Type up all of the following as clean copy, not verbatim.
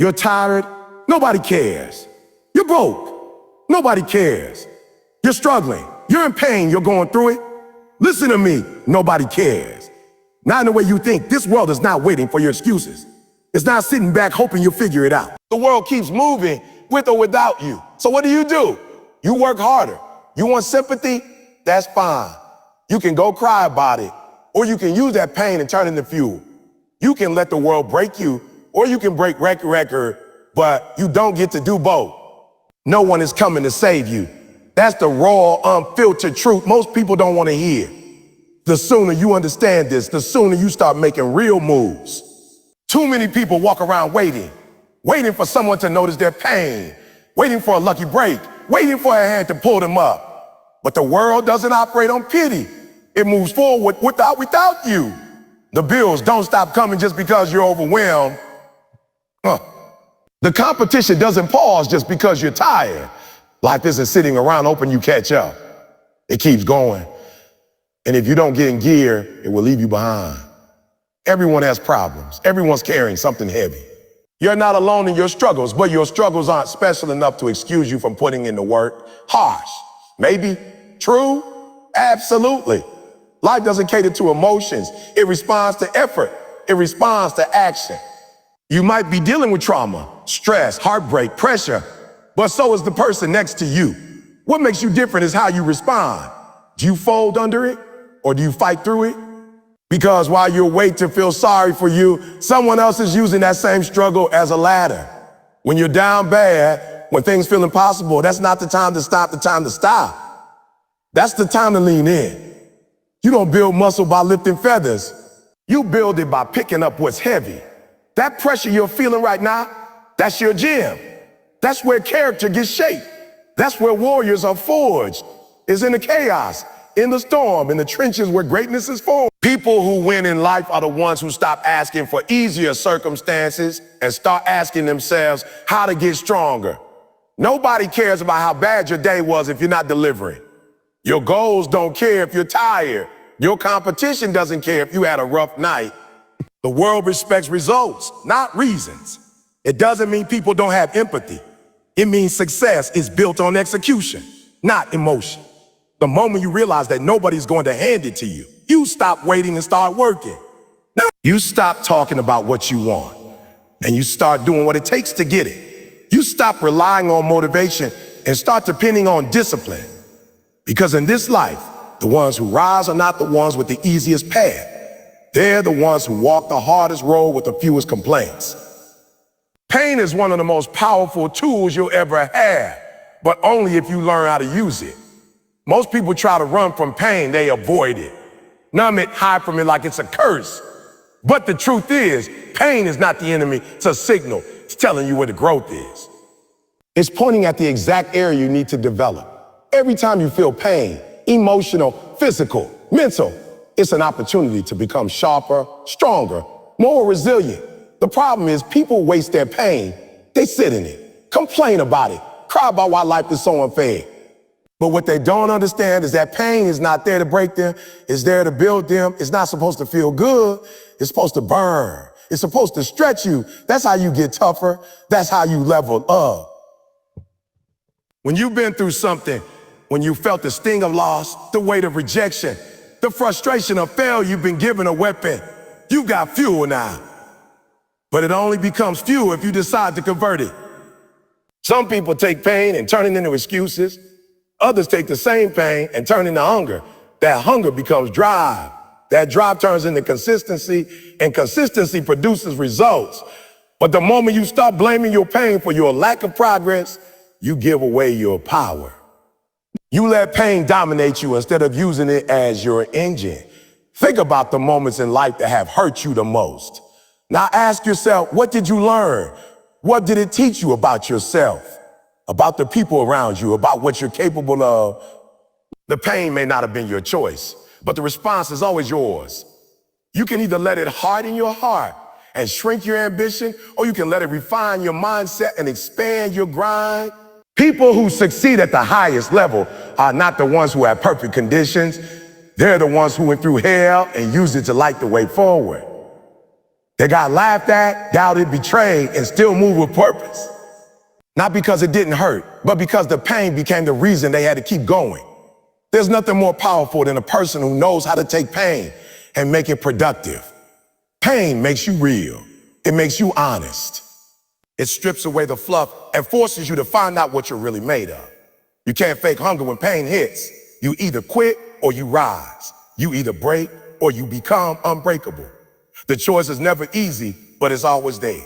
You're tired? Nobody cares. You're broke? Nobody cares. You're struggling. You're in pain. You're going through it. Listen to me. Nobody cares. Not in the way you think. This world is not waiting for your excuses. It's not sitting back hoping you'll figure it out. The world keeps moving with or without you. So what do? You work harder. You want sympathy? That's fine. You can go cry about it, or you can use that pain and turn it into fuel. You can let the world break you, or you can break record, but you don't get to do both. No one is coming to save you. That's the raw, unfiltered truth most people don't want to hear. The sooner you understand this, the sooner you start making real moves. Too many people walk around waiting for someone to notice their pain, waiting for a lucky break, waiting for a hand to pull them up. But the world doesn't operate on pity. It moves forward without you. The bills don't stop coming just because you're overwhelmed. The competition doesn't pause just because you're tired. Life isn't sitting around hoping you catch up. It keeps going. And if you don't get in gear, it will leave you behind. Everyone has problems. Everyone's carrying something heavy. You're not alone in your struggles, but your struggles aren't special enough to excuse you from putting in the work. Harsh. Maybe. True. Absolutely. Life doesn't cater to emotions. It responds to effort. It responds to action. You might be dealing with trauma, stress, heartbreak, pressure, but so is the person next to you. What makes you different is how you respond. Do you fold under it, or do you fight through it? Because while you're waiting to feel sorry for you, someone else is using that same struggle as a ladder. When you're down bad, when things feel impossible, that's not the time to stop, the time to stop. That's the time to lean in. You don't build muscle by lifting feathers. You build it by picking up what's heavy. That pressure you're feeling right now, that's your gym. That's where character gets shaped. That's where warriors are forged. It's in the chaos, in the storm, in the trenches where greatness is formed. People who win in life are the ones who stop asking for easier circumstances and start asking themselves how to get stronger. Nobody cares about how bad your day was if you're not delivering. Your goals don't care if you're tired. Your competition doesn't care if you had a rough night. The world respects results, not reasons. It doesn't mean people don't have empathy. It means success is built on execution, not emotion. The moment you realize that nobody's going to hand it to you, you stop waiting and start working. Now, you stop talking about what you want, and you start doing what it takes to get it. You stop relying on motivation and start depending on discipline. Because in this life, the ones who rise are not the ones with the easiest path. They're the ones who walk the hardest road with the fewest complaints. Pain is one of the most powerful tools you'll ever have, but only if you learn how to use it. Most people try to run from pain, they avoid it. Numb it, hide from it like it's a curse. But the truth is, pain is not the enemy, it's a signal. It's telling you where the growth is. It's pointing at the exact area you need to develop. Every time you feel pain, emotional, physical, mental, it's an opportunity to become sharper, stronger, more resilient. The problem is people waste their pain. They sit in it, complain about it, cry about why life is so unfair. But what they don't understand is that pain is not there to break them. It's there to build them. It's not supposed to feel good. It's supposed to burn. It's supposed to stretch you. That's how you get tougher. That's how you level up. When you've been through something, when you felt the sting of loss, the weight of rejection, the frustration of failure, you've been given a weapon. You got fuel now. But it only becomes fuel if you decide to convert it. Some people take pain and turn it into excuses. Others take the same pain and turn it into hunger. That hunger becomes drive. That drive turns into consistency, and consistency produces results. But the moment you start blaming your pain for your lack of progress, you give away your power. You let pain dominate you instead of using it as your engine. Think about the moments in life that have hurt you the most. Now ask yourself, what did you learn? What did it teach you about yourself, about the people around you, about what you're capable of? The pain may not have been your choice, but the response is always yours. You can either let it harden your heart and shrink your ambition, or you can let it refine your mindset and expand your grind. People who succeed at the highest level are not the ones who have perfect conditions. They're the ones who went through hell and used it to light the way forward. They got laughed at, doubted, betrayed, and still moved with purpose. Not because it didn't hurt, but because the pain became the reason they had to keep going. There's nothing more powerful than a person who knows how to take pain and make it productive. Pain makes you real. It makes you honest. It strips away the fluff and forces you to find out what you're really made of. You can't fake hunger when pain hits. You either quit or you rise. You either break or you become unbreakable. The choice is never easy, but it's always there.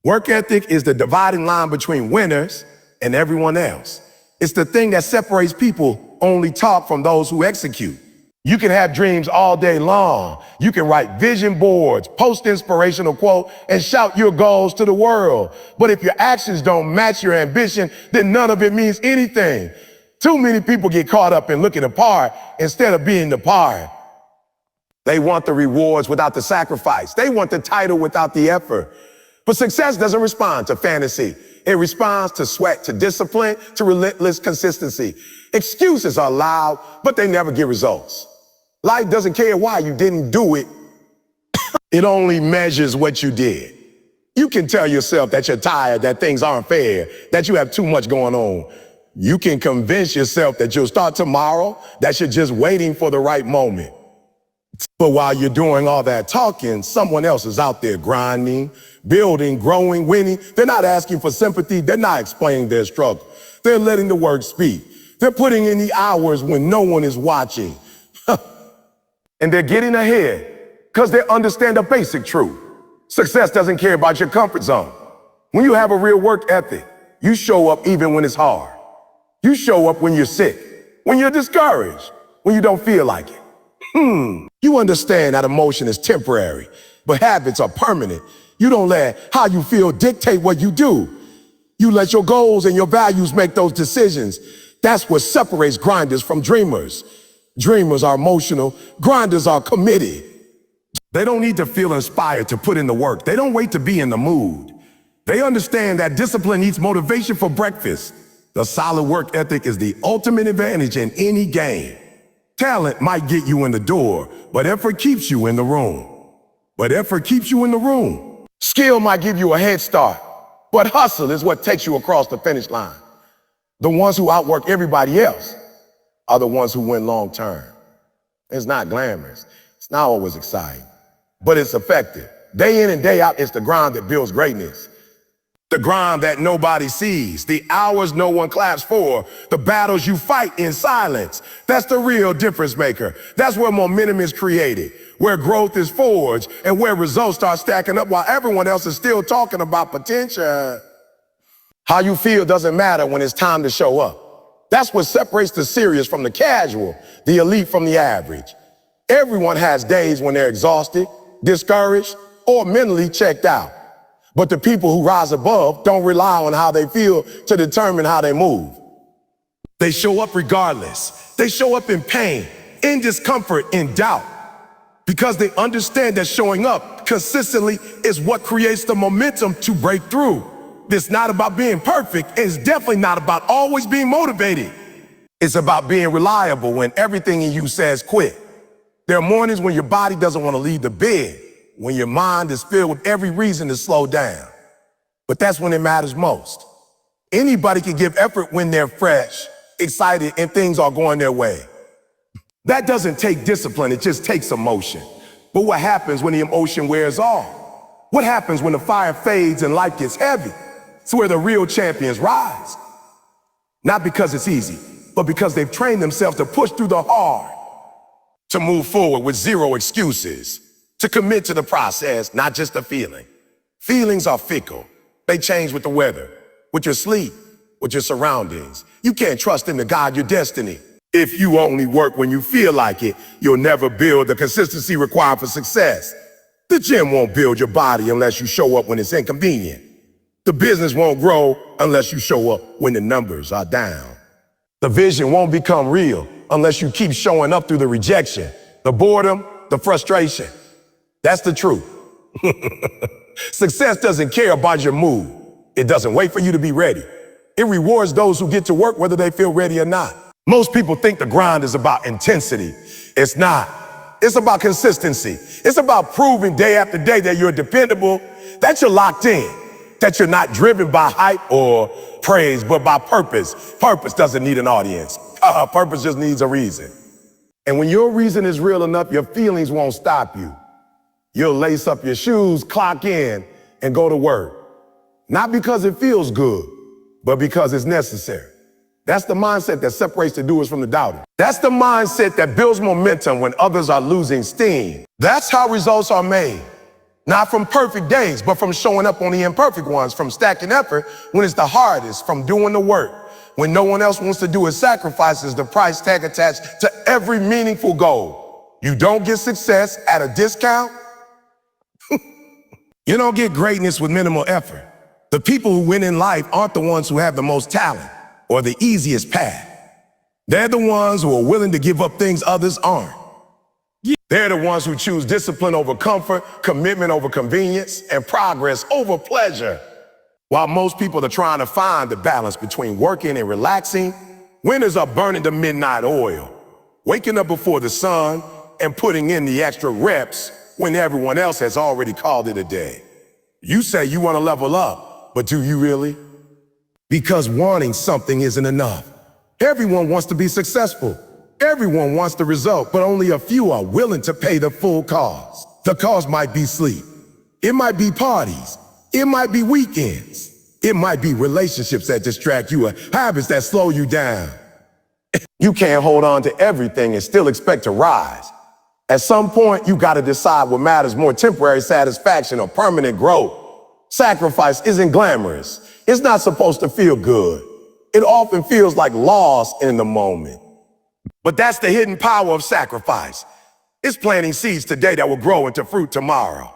Work ethic is the dividing line between winners and everyone else. It's the thing that separates people only talk from those who execute. You can have dreams all day long. You can write vision boards, post inspirational quote, and shout your goals to the world. But if your actions don't match your ambition, then none of it means anything. Too many people get caught up in looking the part instead of being the part. They want the rewards without the sacrifice. They want the title without the effort. But success doesn't respond to fantasy. It responds to sweat, to discipline, to relentless consistency. Excuses are loud, but they never get results. Life doesn't care why you didn't do it. It only measures what you did. You can tell yourself that you're tired, that things aren't fair, that you have too much going on. You can convince yourself that you'll start tomorrow, that you're just waiting for the right moment. But while you're doing all that talking, someone else is out there grinding, building, growing, winning. They're not asking for sympathy. They're not explaining their struggle. They're letting the work speak. They're putting in the hours when no one is watching. And they're getting ahead because they understand a basic truth. Success doesn't care about your comfort zone. When you have a real work ethic, you show up even when it's hard. You show up when you're sick, when you're discouraged, when you don't feel like it. You understand that emotion is temporary, but habits are permanent. You don't let how you feel dictate what you do. You let your goals and your values make those decisions. That's what separates grinders from dreamers. Dreamers are emotional, grinders are committed. They don't need to feel inspired to put in the work. They don't wait to be in the mood. They understand that discipline eats motivation for breakfast. The solid work ethic is the ultimate advantage in any game. Talent might get you in the door, but effort keeps you in the room. Skill might give you a head start, but hustle is what takes you across the finish line. The ones who outwork everybody else are the ones who win long term. It's not glamorous. It's not always exciting, but it's effective. Day in and day out, it's the grind that builds greatness. The grind that nobody sees, the hours no one claps for, the battles you fight in silence. That's the real difference maker. That's where momentum is created, where growth is forged, and where results start stacking up while everyone else is still talking about potential. How you feel doesn't matter when it's time to show up. That's what separates the serious from the casual, the elite from the average. Everyone has days when they're exhausted, discouraged, or mentally checked out. But the people who rise above don't rely on how they feel to determine how they move. They show up regardless. They show up in pain, in discomfort, in doubt, because they understand that showing up consistently is what creates the momentum to break through. It's not about being perfect. It's definitely not about always being motivated. It's about being reliable when everything in you says quit. There are mornings when your body doesn't want to leave the bed, when your mind is filled with every reason to slow down. But that's when it matters most. Anybody can give effort when they're fresh, excited, and things are going their way. That doesn't take discipline, it just takes emotion. But what happens when the emotion wears off? What happens when the fire fades and life gets heavy? It's where the real champions rise. Not because it's easy, but because they've trained themselves to push through the hard, to move forward with zero excuses, to commit to the process, not just the feeling. Feelings are fickle. They change with the weather, with your sleep, with your surroundings. You can't trust in to guide your destiny. If you only work when you feel like it, you'll never build the consistency required for success. The gym won't build your body unless you show up when it's inconvenient. The business won't grow unless you show up when the numbers are down. The vision won't become real unless you keep showing up through the rejection, the boredom, the frustration. That's the truth. Success doesn't care about your mood. It doesn't wait for you to be ready. It rewards those who get to work whether they feel ready or not. Most people think the grind is about intensity. It's not. It's about consistency. It's about proving day after day that you're dependable, that you're locked in, that you're not driven by hype or praise, but by purpose. Purpose doesn't need an audience. Purpose just needs a reason. And when your reason is real enough, your feelings won't stop you. You'll lace up your shoes, clock in, and go to work. Not because it feels good, but because it's necessary. That's the mindset that separates the doers from the doubters. That's the mindset that builds momentum when others are losing steam. That's how results are made. Not from perfect days, but from showing up on the imperfect ones, from stacking effort when it's the hardest, from doing the work when no one else wants to do it. Sacrifices the price tag attached to every meaningful goal. You don't get success at a discount. You don't get greatness with minimal effort. The people who win in life aren't the ones who have the most talent or the easiest path. They're the ones who are willing to give up things others aren't. They're the ones who choose discipline over comfort, commitment over convenience, and progress over pleasure. While most people are trying to find the balance between working and relaxing, winners are burning the midnight oil, waking up before the sun and putting in the extra reps when everyone else has already called it a day. You say you want to level up, but do you really? Because wanting something isn't enough. Everyone wants to be successful. Everyone wants the result, but only a few are willing to pay the full cost. The cost might be sleep. It might be parties. It might be weekends. It might be relationships that distract you or habits that slow you down. You can't hold on to everything and still expect to rise. At some point, you got to decide what matters more, temporary satisfaction or permanent growth. Sacrifice isn't glamorous. It's not supposed to feel good. It often feels like loss in the moment. But that's the hidden power of sacrifice. It's planting seeds today that will grow into fruit tomorrow.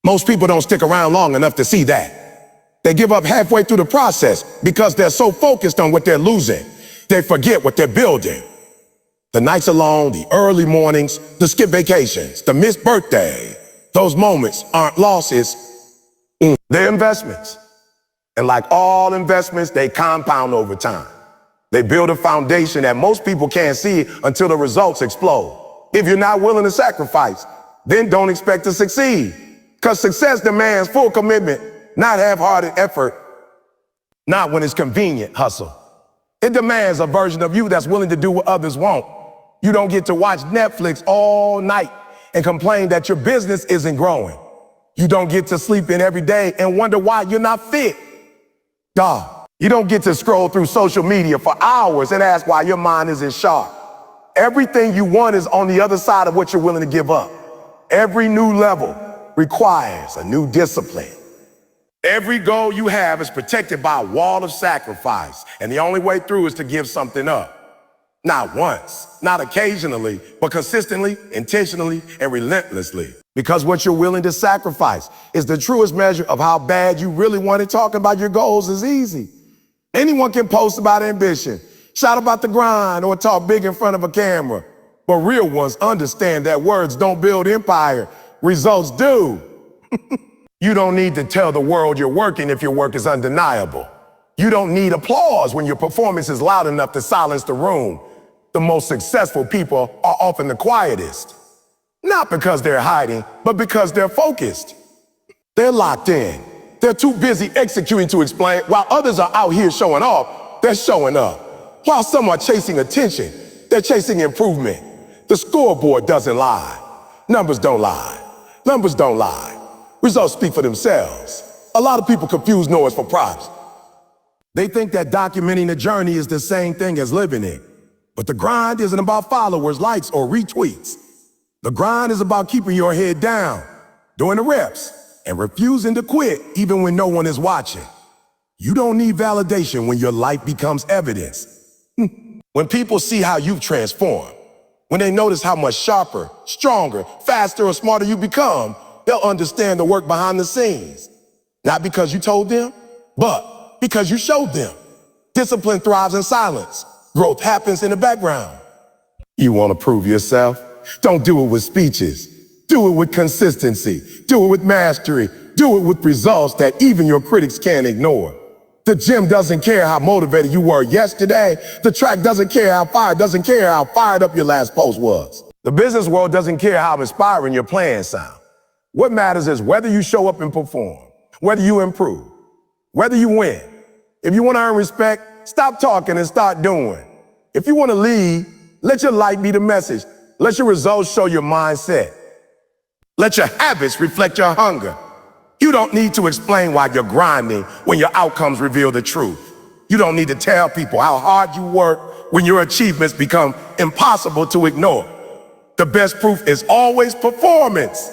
Most people don't stick around long enough to see that. They give up halfway through the process because they're so focused on what they're losing. They forget what they're building. The nights alone, the early mornings, the skip vacations, the missed birthday, those moments aren't losses, they're investments. And like all investments, they compound over time. They build a foundation that most people can't see until the results explode. If you're not willing to sacrifice, then don't expect to succeed. Because success demands full commitment, not half-hearted effort, not when it's convenient hustle. It demands a version of you that's willing to do what others won't. You don't get to watch Netflix all night and complain that your business isn't growing. You don't get to sleep in every day and wonder why you're not fit. You don't get to scroll through social media for hours and ask why your mind isn't sharp. Everything you want is on the other side of what you're willing to give up. Every new level requires a new discipline. Every goal you have is protected by a wall of sacrifice, and the only way through is to give something up. Not once, not occasionally, but consistently, intentionally, and relentlessly. Because what you're willing to sacrifice is the truest measure of how bad you really want it. Talking about your goals is easy. Anyone can post about ambition, shout about the grind, or talk big in front of a camera. But real ones understand that words don't build empire, results do. You don't need to tell the world you're working if your work is undeniable. You don't need applause when your performance is loud enough to silence the room. The most successful people are often the quietest. Not because they're hiding, but because they're focused. They're locked in. They're too busy executing to explain. While others are out here showing off, they're showing up. While some are chasing attention, they're chasing improvement. The scoreboard doesn't lie. Numbers don't lie. Numbers don't lie. Results speak for themselves. A lot of people confuse noise for props. They think that documenting the journey is the same thing as living it. But the grind isn't about followers, likes, or retweets. The grind is about keeping your head down, doing the reps, and refusing to quit even when no one is watching. You don't need validation when your life becomes evidence. When people see how you've transformed, when they notice how much sharper, stronger, faster, or smarter you become, they'll understand the work behind the scenes. Not because you told them, but because you showed them. Discipline thrives in silence. Growth happens in the background. You want to prove yourself? Don't do it with speeches. Do it with consistency. Do it with mastery. Do it with results that even your critics can't ignore. The gym doesn't care how motivated you were yesterday. The track doesn't care how fired up your last post was. The business world doesn't care how inspiring your plans sound. What matters is whether you show up and perform, whether you improve, whether you win. If you want to earn respect, stop talking and start doing. If you want to lead, let your light be the message. Let your results show your mindset. Let your habits reflect your hunger. You don't need to explain why you're grinding when your outcomes reveal the truth. You don't need to tell people how hard you work when your achievements become impossible to ignore. The best proof is always performance.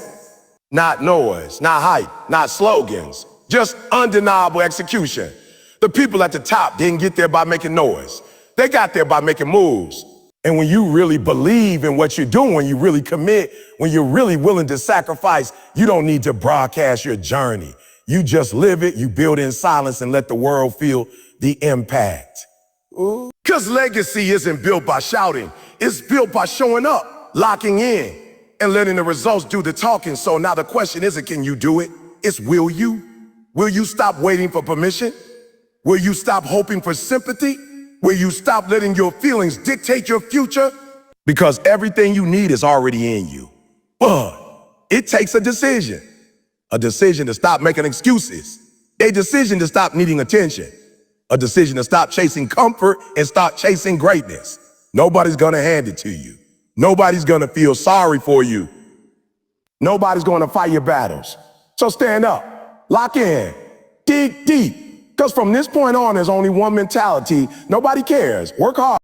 Not noise, not hype, not slogans, just undeniable execution. The people at the top didn't get there by making noise. They got there by making moves. And when you really believe in what you're doing, when you really commit, when you're really willing to sacrifice, you don't need to broadcast your journey. You just live it, you build in silence and let the world feel the impact. Because legacy isn't built by shouting, it's built by showing up, locking in, and letting the results do the talking. So now the question isn't can you do it? It's will you? Will you stop waiting for permission? Will you stop hoping for sympathy? Will you stop letting your feelings dictate your future? Because everything you need is already in you. But it takes a decision to stop making excuses, a decision to stop needing attention, a decision to stop chasing comfort and start chasing greatness. Nobody's gonna hand it to you. Nobody's gonna feel sorry for you. Nobody's gonna fight your battles. So stand up, lock in, dig deep. Because from this point on, there's only one mentality. Nobody cares. Work hard.